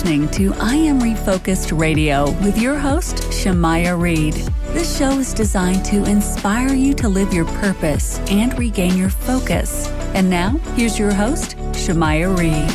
listening to I Am Refocused Radio with your host, Shamaya Reed. This show is designed to inspire you to live your purpose and regain your focus. And now, here's your host, Shamaya Reed.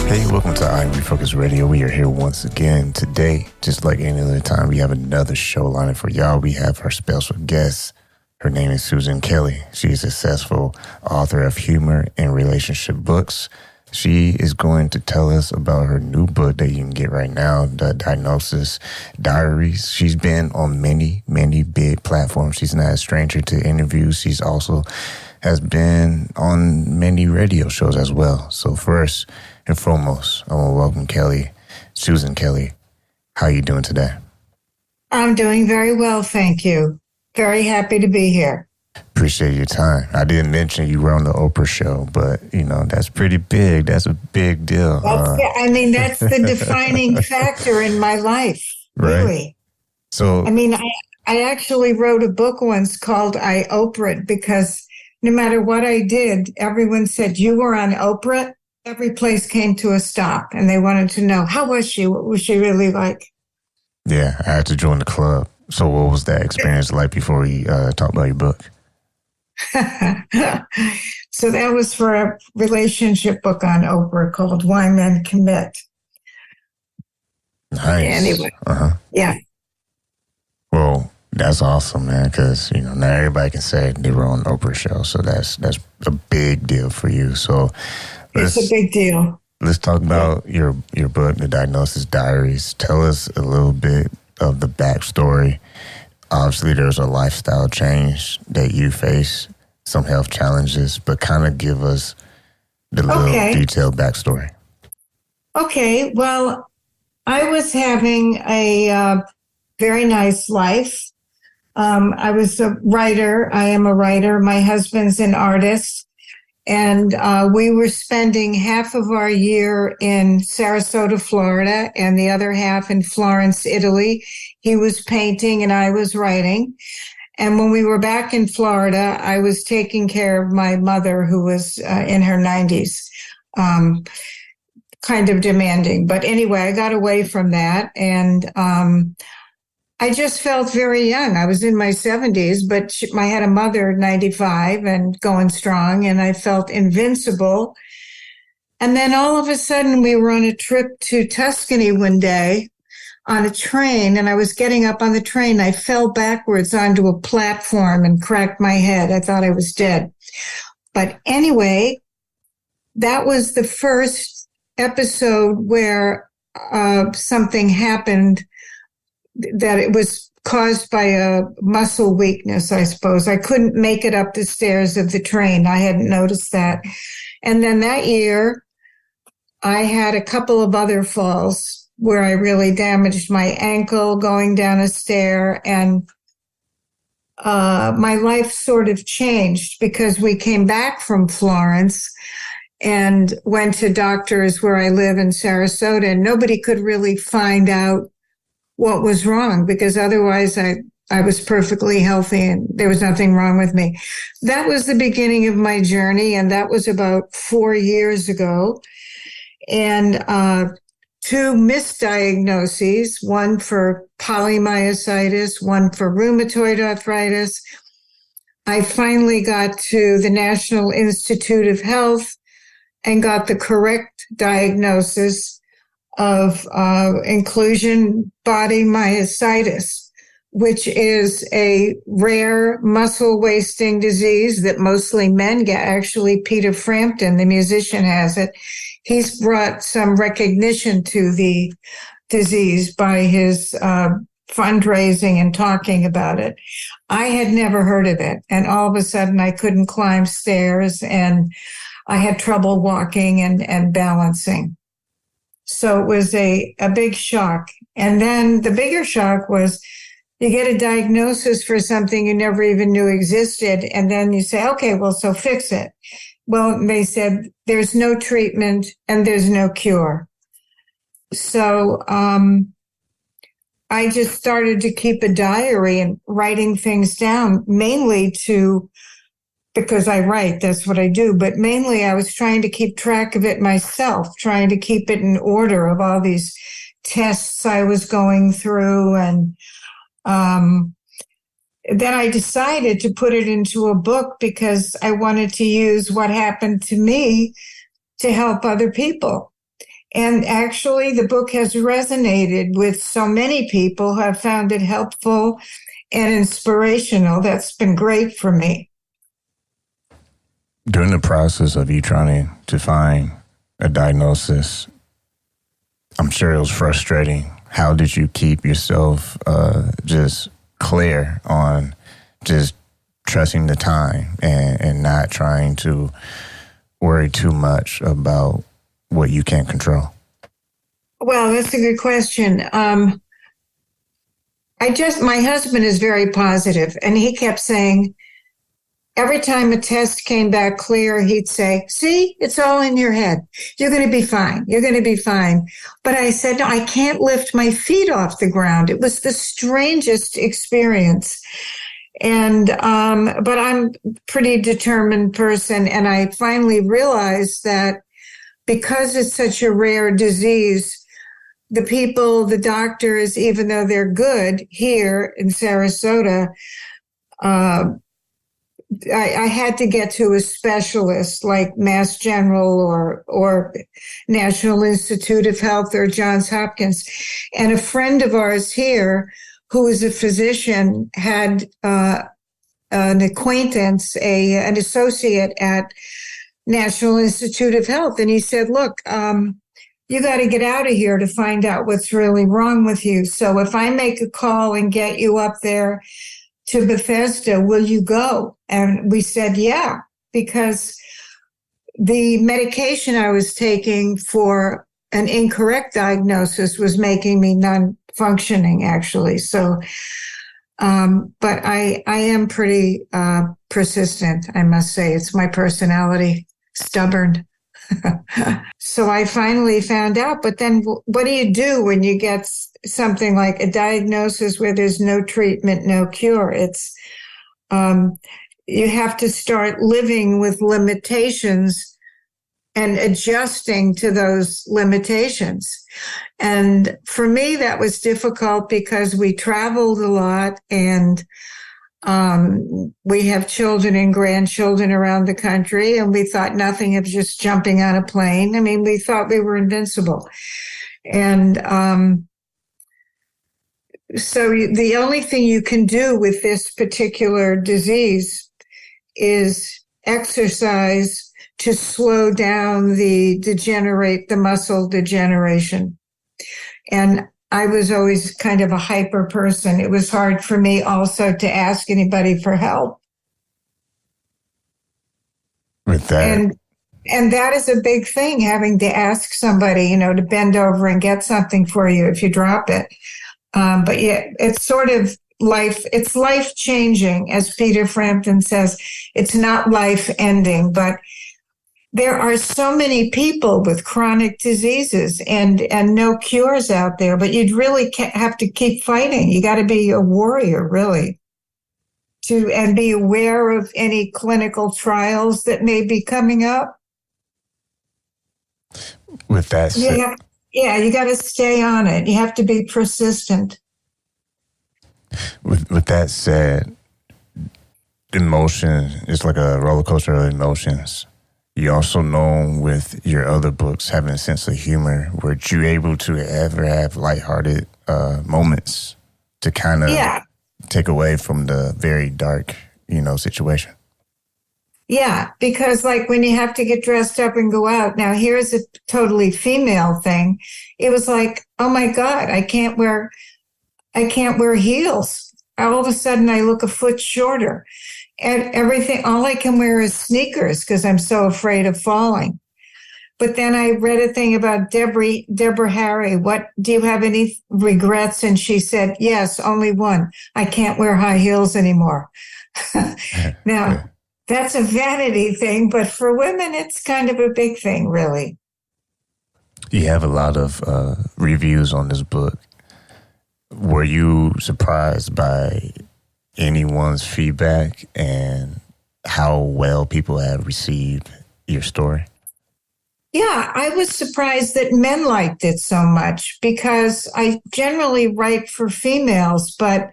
Hey, welcome to I Am Refocused Radio. We are here once again today. Just like any other time, we have another show lined for y'all. We have our special guest. Her name is Susan Kelley. She is a successful author of humor and relationship books. She is going to tell us about her new book that you can get right now, the Diagnosis Diaries. She's been on many big platforms. She's not a stranger to interviews. She's also has been on many radio shows as well. So first and foremost, I want to welcome Kelley, Susan Kelley. How are you doing today? I'm doing very well, thank you. Very happy to be here. Appreciate your time. I didn't mention you were on the Oprah show, but, you know, that's pretty big. That's a big deal. That's the defining factor in my life, really. Right. So, I actually wrote a book once called I Oprah because no matter what I did, everyone said, you were on Oprah. Every place came to a stop and they wanted to know, how was she? What was she really like? Yeah, I had to join the club. So what was that experience like before we talk about your book? So that was for a relationship book on Oprah called Why Men Commit. Nice. Anyway, yeah. Well, that's awesome, man, because, you know, not everybody can say they were on the Oprah show. So that's a big deal for you. So it's a big deal. Let's talk about your book, The Diagnosis Diaries. Tell us a little bit of the backstory. Obviously, there's a lifestyle change that you face, some health challenges, but kind of give us the little detailed backstory. Okay, well, I was having a very nice life. I was a writer. I am a writer. My husband's an artist. And we were spending half of our year in Sarasota, Florida, and the other half in Florence, Italy. He was painting and I was writing. And when we were back in Florida, I was taking care of my mother, who was in her 90s, kind of demanding. But anyway, I got away from that. And I just felt very young. I was in my 70s, but I had a mother, 95, and going strong, and I felt invincible. And then all of a sudden, we were on a trip to Tuscany one day on a train, and I was getting up on the train. I fell backwards onto a platform and cracked my head. I thought I was dead. But anyway, that was the first episode where something happened that it was caused by a muscle weakness, I suppose. I couldn't make it up the stairs of the train. I hadn't noticed that. And then that year, I had a couple of other falls where I really damaged my ankle going down a stair. And my life sort of changed because we came back from Florence and went to doctors where I live in Sarasota, and nobody could really find out what was wrong, because otherwise I was perfectly healthy and there was nothing wrong with me. That was the beginning of my journey, and that was about 4 years ago. And 2 misdiagnoses, one for polymyositis, one for rheumatoid arthritis. I finally got to the National Institute of Health and got the correct diagnosis of inclusion body myositis, which is a rare muscle wasting disease that mostly men get. Actually, Peter Frampton, the musician, has it. He's brought some recognition to the disease by his fundraising and talking about it. I had never heard of it. And all of a sudden I couldn't climb stairs and I had trouble walking and balancing. So it was a big shock. And then the bigger shock was you get a diagnosis for something you never even knew existed. And then you say, okay, well, so fix it. Well, they said there's no treatment and there's no cure. So I just started to keep a diary and writing things down, mainly to because I write, that's what I do. But mainly I was trying to keep track of it myself, trying to keep it in order of all these tests I was going through. And then I decided to put it into a book because I wanted to use what happened to me to help other people. And actually, the book has resonated with so many people who have found it helpful and inspirational. That's been great for me. During the process of you trying to find a diagnosis, I'm sure it was frustrating. How did you keep yourself just clear on just trusting the time and not trying to worry too much about what you can't control? Well, that's a good question. My husband is very positive, and he kept saying, every time a test came back clear, he'd say, see, it's all in your head. You're going to be fine. You're going to be fine. But I said, no, I can't lift my feet off the ground. It was the strangest experience. And, but I'm a pretty determined person. And I finally realized that because it's such a rare disease, the doctors, even though they're good here in Sarasota, I had to get to a specialist like Mass General or National Institute of Health or Johns Hopkins. And a friend of ours here, who is a physician, had an acquaintance, an associate at National Institute of Health. And he said, look, you got to get out of here to find out what's really wrong with you. So if I make a call and get you up there to Bethesda, will you go? And we said, yeah, because the medication I was taking for an incorrect diagnosis was making me non-functioning, actually. So, but I am pretty persistent, I must say. It's my personality, stubborn. So I finally found out. But then what do you do when you get something like a diagnosis where there's no treatment, no cure? It's you have to start living with limitations and adjusting to those limitations. And for me, that was difficult because we traveled a lot and we have children and grandchildren around the country, and we thought nothing of just jumping on a plane. I mean, we thought we were invincible. And so the only thing you can do with this particular disease is exercise to slow down the muscle degeneration. And I was always kind of a hyper person. It was hard for me also to ask anybody for help. With that. And that is a big thing, having to ask somebody, to bend over and get something for you if you drop it. But yeah, it's sort of it's life changing, as Peter Frampton says. It's not life ending, but there are so many people with chronic diseases and no cures out there, but you'd really have to keep fighting. You got to be a warrior, really, and be aware of any clinical trials that may be coming up. With that said, you got to stay on it. You have to be persistent. With that said, emotion is like a roller coaster of emotions. You're also known with your other books having a sense of humor. Were you able to ever have lighthearted moments to kind of take away from the very dark, situation? Yeah, because like when you have to get dressed up and go out. Now, here's a totally female thing. It was like, oh my God, I can't wear heels. All of a sudden I look a foot shorter. And everything, all I can wear is sneakers because I'm so afraid of falling. But then I read a thing about Deborah Harry. What, do you have any regrets? And she said, yes, only one. I can't wear high heels anymore. Now, that's a vanity thing, but for women, it's kind of a big thing, really. You have a lot of reviews on this book. Were you surprised by anyone's feedback, and how well people have received your story? Yeah, I was surprised that men liked it so much because I generally write for females, but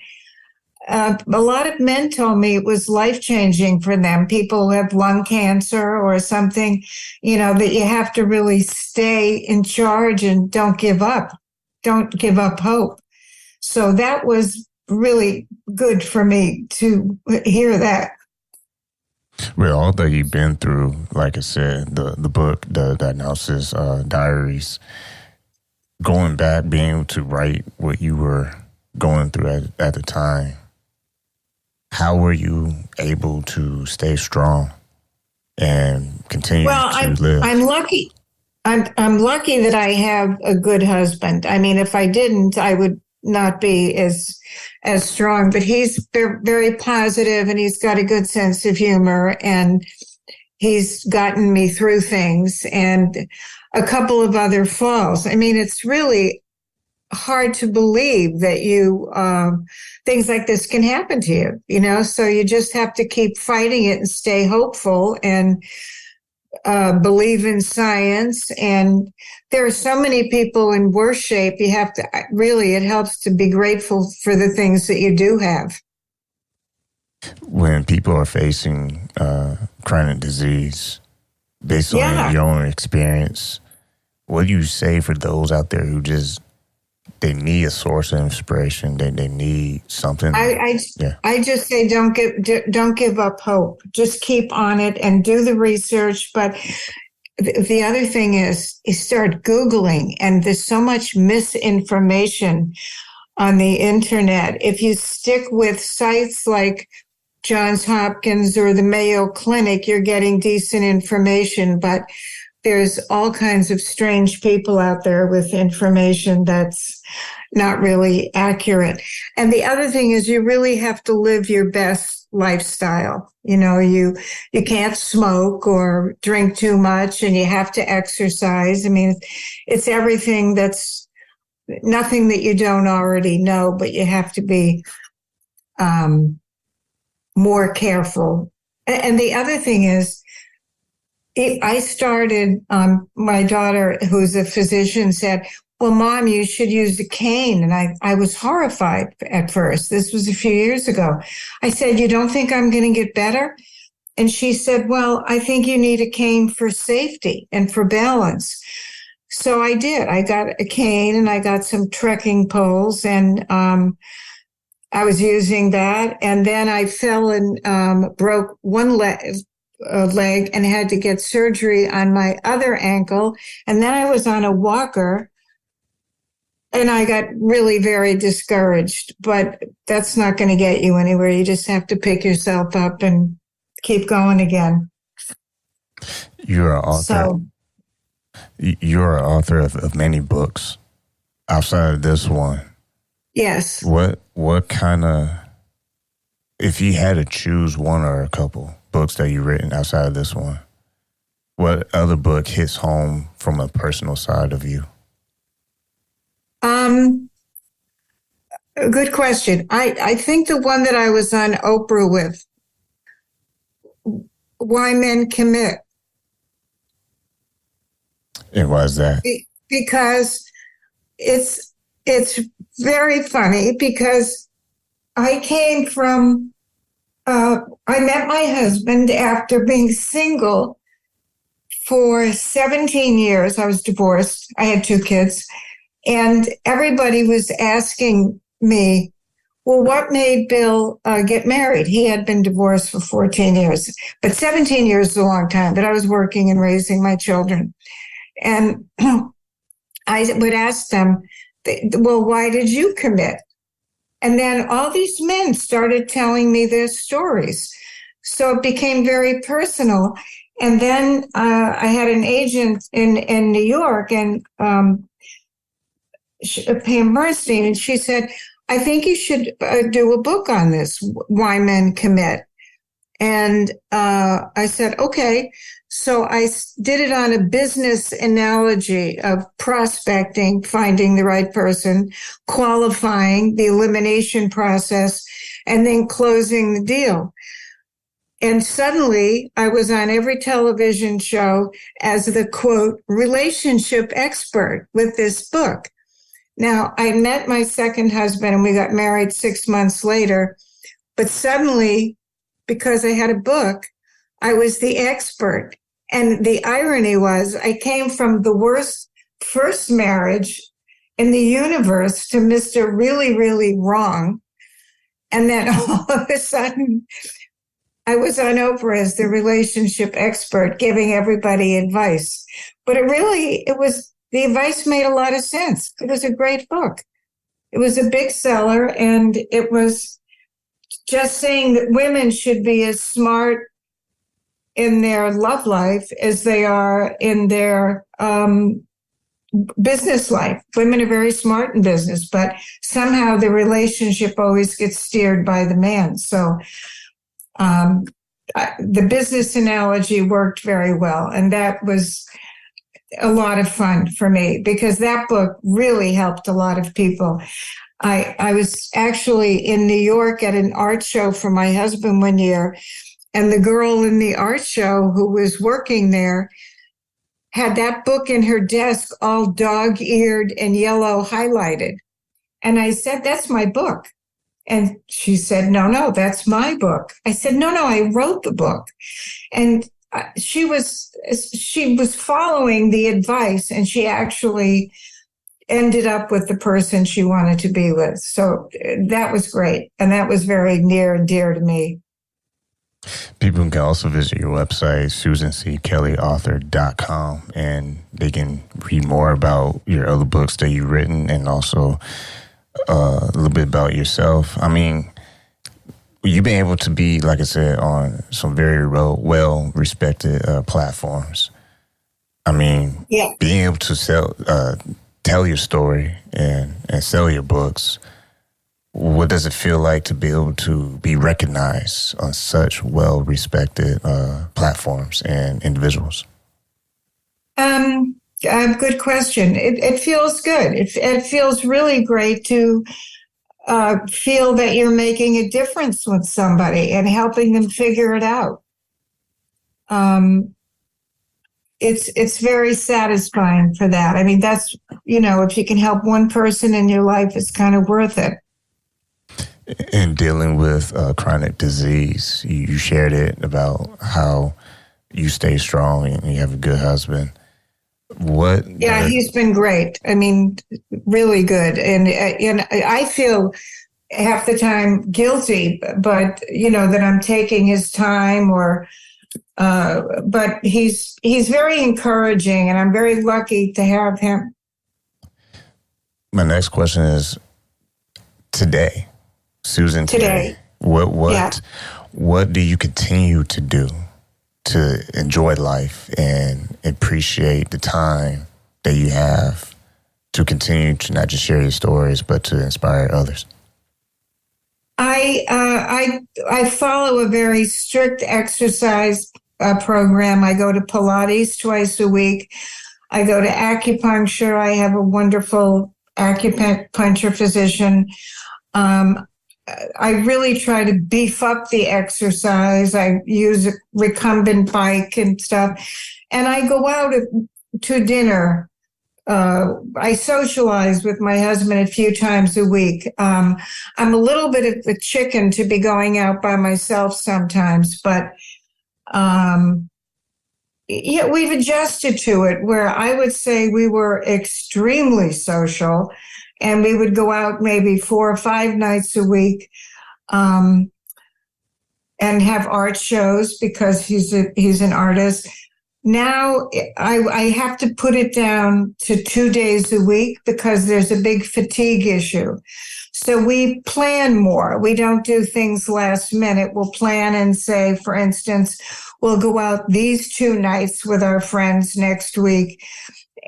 a lot of men told me it was life-changing for them. People who have lung cancer or something, that you have to really stay in charge and don't give up. Don't give up hope. So that was really good for me to hear that. Well, all that you've been through, like I said, the book, the Diagnosis Diaries, going back, being able to write what you were going through at the time, how were you able to stay strong and continue to live? I'm lucky. I'm lucky that I have a good husband. I mean, if I didn't, I would not be as strong. But he's very positive, and he's got a good sense of humor, and he's gotten me through things, and a couple of other falls. I mean, it's really hard to believe that things like this can happen to you, so you just have to keep fighting it and stay hopeful and believe in science. And there are so many people in worse shape. You have to it helps to be grateful for the things that you do have. When people are facing chronic disease, based on your own experience, what do you say for those out there who they need a source of inspiration? They need something. I just say don't give up hope. Just keep on it and do the research. But the other thing is start Googling, and there's so much misinformation on the internet. If you stick with sites like Johns Hopkins or the Mayo Clinic, you're getting decent information. But there's all kinds of strange people out there with information that's not really accurate. And the other thing is you really have to live your best lifestyle. You can't smoke or drink too much, and you have to exercise. I mean, it's everything that's nothing that you don't already know, but you have to be more careful. And the other thing is, I started, my daughter, who's a physician, said, well, Mom, you should use a cane. And I was horrified at first. This was a few years ago. I said, you don't think I'm going to get better? And she said, well, I think you need a cane for safety and for balance. So I did. I got a cane and I got some trekking poles, and I was using that. And then I fell and broke one leg and had to get surgery on my other ankle. And then I was on a walker, and I got really very discouraged. But that's not going to get you anywhere. You just have to pick yourself up and keep going again. You're an author. You're an author of many books outside of this one. Yes. What kind of, if you had to choose one or a couple books that you've written outside of this one, what other book hits home from a personal side of you? Good question. I think the one that I was on Oprah with, Why Men Commit. And why is that? Because it's very funny, because I came from, I met my husband after being single for 17 years. I was divorced. I had 2 kids. And everybody was asking me, well, what made Bill get married? He had been divorced for 14 years, but 17 years is a long time. But I was working and raising my children. And I would ask them, well, why did you commit? And then all these men started telling me their stories. So it became very personal. And then I had an agent in New York, and Pam Bernstein, and she said, I think you should do a book on this, Why Men Commit. And I said, okay. So I did it on a business analogy of prospecting, finding the right person, qualifying, the elimination process, and then closing the deal. And suddenly I was on every television show as the quote, relationship expert with this book. Now, I met my second husband and we got married 6 months later, but suddenly, because I had a book, I was the expert. And the irony was I came from the worst first marriage in the universe to Mr. Really, really wrong. And then all of a sudden, I was on Oprah as the relationship expert, giving everybody advice. But the advice made a lot of sense. It was a great book. It was a big seller, and it was just saying that women should be as smart in their love life as they are in their business life. Women are very smart in business, but somehow the relationship always gets steered by the man. So the business analogy worked very well. And that was a lot of fun for me because that book really helped a lot of people. I was actually in New York at an art show for my husband one year, and the girl in the art show who was working there had that book in her desk all dog-eared and yellow highlighted. And I said, that's my book. And she said, no, that's my book. I said, no, I wrote the book. And she was following the advice, and she actually ended up with the person she wanted to be with. So that was great. And that was very near and dear to me. People can also visit your website, SusanCKelleyAuthor.com, and they can read more about your other books that you've written and also a little bit about yourself. I mean, you've been able to be, like I said, on some very well-respected platforms. I mean, being able to tell your story and sell your books, what does it feel like to be able to be recognized on such well-respected platforms and individuals? Good question. It feels good. It feels really great to feel that you're making a difference with somebody and helping them figure it out. It's very satisfying for that. I mean, that's, if you can help one person in your life, it's kind of worth it. In dealing with chronic disease, you shared it about how you stay strong and you have a good husband. He's been great. I mean, really good. And I feel half the time guilty, but that I'm taking his time but he's very encouraging, and I'm very lucky to have him. My next question is today. Susan, today, what do you continue to do to enjoy life and appreciate the time that you have to continue to not just share your stories, but to inspire others? I follow a very strict exercise program. I go to Pilates twice a week. I go to acupuncture. I have a wonderful acupuncture physician. I really try to beef up the exercise. I use a recumbent bike and stuff. And I go out to dinner. I socialize with my husband a few times a week. I'm a little bit of a chicken to be going out by myself sometimes, but we've adjusted to it, where I would say we were extremely social. And we would go out maybe 4 or 5 nights a week and have art shows because he's an artist. Now I have to put it down to 2 days a week because there's a big fatigue issue. So we plan more. We don't do things last minute. We'll plan and say, for instance, we'll go out these 2 nights with our friends next week,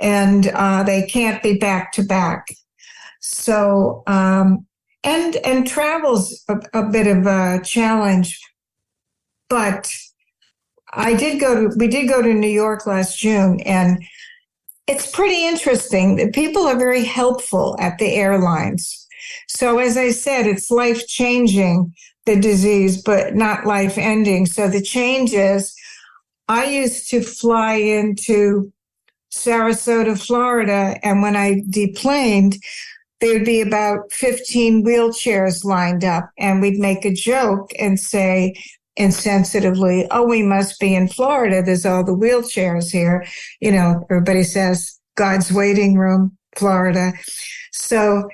and they can't be back to back. So, and travel's a bit of a challenge, but we did go to New York last June, and it's pretty interesting. The people are very helpful at the airlines. So as I said, it's life-changing, the disease, but not life-ending. So the change is, I used to fly into Sarasota, Florida, and when I deplaned, there'd be about 15 wheelchairs lined up, and we'd make a joke and say insensitively, "Oh, we must be in Florida. There's all the wheelchairs here." You know, everybody says God's waiting room, Florida. So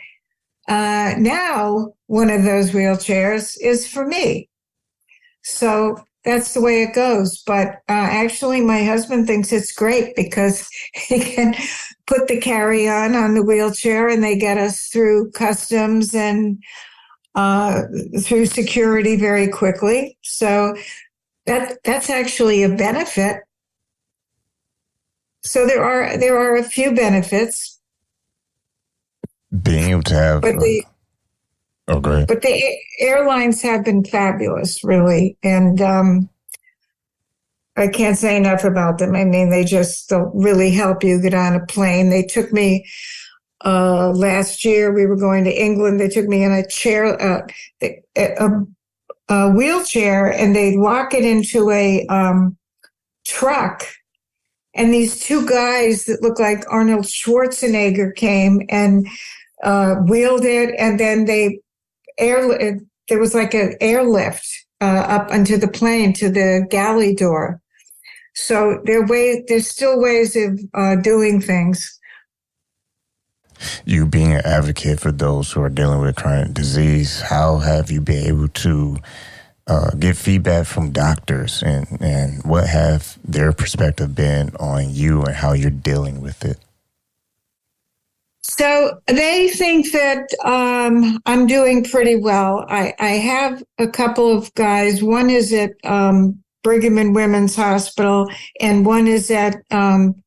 now one of those wheelchairs is for me. So that's the way it goes. But actually, my husband thinks it's great because he can put the carry-on the wheelchair, and they get us through customs and through security very quickly. So that's actually a benefit. So there are a few benefits. Being able to have... great. But the airlines have been fabulous, really. And I can't say enough about them. I mean, they just don't really help you get on a plane. They took me last year. We were going to England. They took me in a chair, a wheelchair, and they lock it into a truck. And these two guys that look like Arnold Schwarzenegger came and wheeled it, and then there was like an airlift up onto the plane to the galley door. So there's still ways of doing things. You being an advocate for those who are dealing with chronic disease, how have you been able to get feedback from doctors, and what have their perspective been on you and how you're dealing with it? So they think that I'm doing pretty well. I have a couple of guys. One is at Brigham and Women's Hospital, and one is at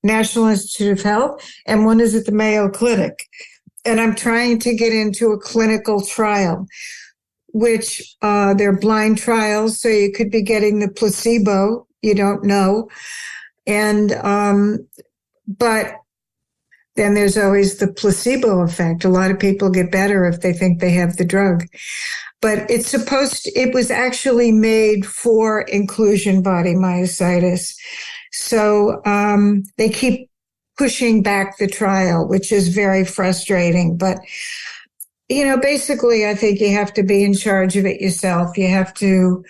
National Institute of Health, and one is at the Mayo Clinic. And I'm trying to get into a clinical trial, which they're blind trials, so you could be getting the placebo. You don't know. And but then there's always the placebo effect. A lot of people get better if they think they have the drug. But it was actually made for inclusion body myositis. So they keep pushing back the trial, which is very frustrating. But, basically, I think you have to be in charge of it yourself. You have to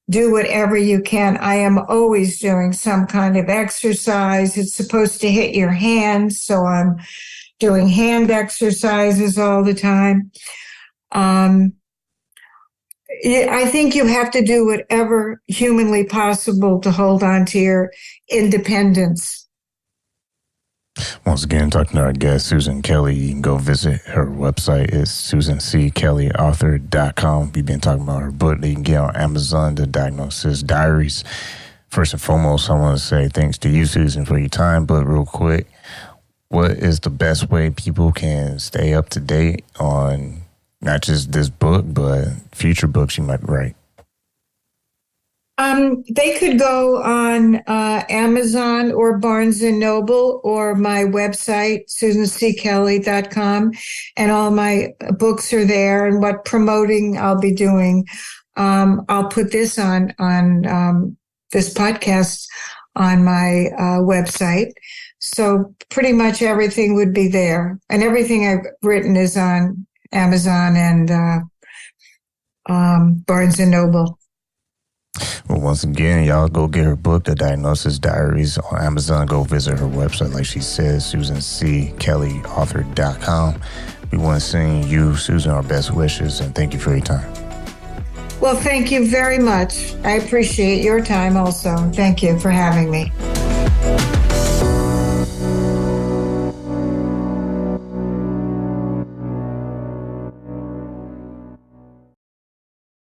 do whatever you can. I am always doing some kind of exercise. It's supposed to hit your hands, so I'm doing hand exercises all the time. I think you have to do whatever humanly possible to hold on to your independence. Once again, talking to our guest, Susan Kelley. You can go visit her website. It's susanckelleyauthor.com. We've been talking about her book that you can get on Amazon, The Diagnosis Diaries. First and foremost, I want to say thanks to you, Susan, for your time. But real quick, what is the best way people can stay up to date on not just this book, but future books you might write? They could go on Amazon or Barnes & Noble or my website, susanckelley.com, and all my books are there, and what promoting I'll be doing. I'll put this on this podcast on my website. So pretty much everything would be there, and everything I've written is on Amazon and Barnes & Noble. Well, once again, y'all go get her book, The Diagnosis Diaries, on Amazon. Go visit her website, like she says, susanckelleyauthor.com. We want to send you, Susan, our best wishes, and thank you for your time. Well, thank you very much. I appreciate your time also. Thank you for having me.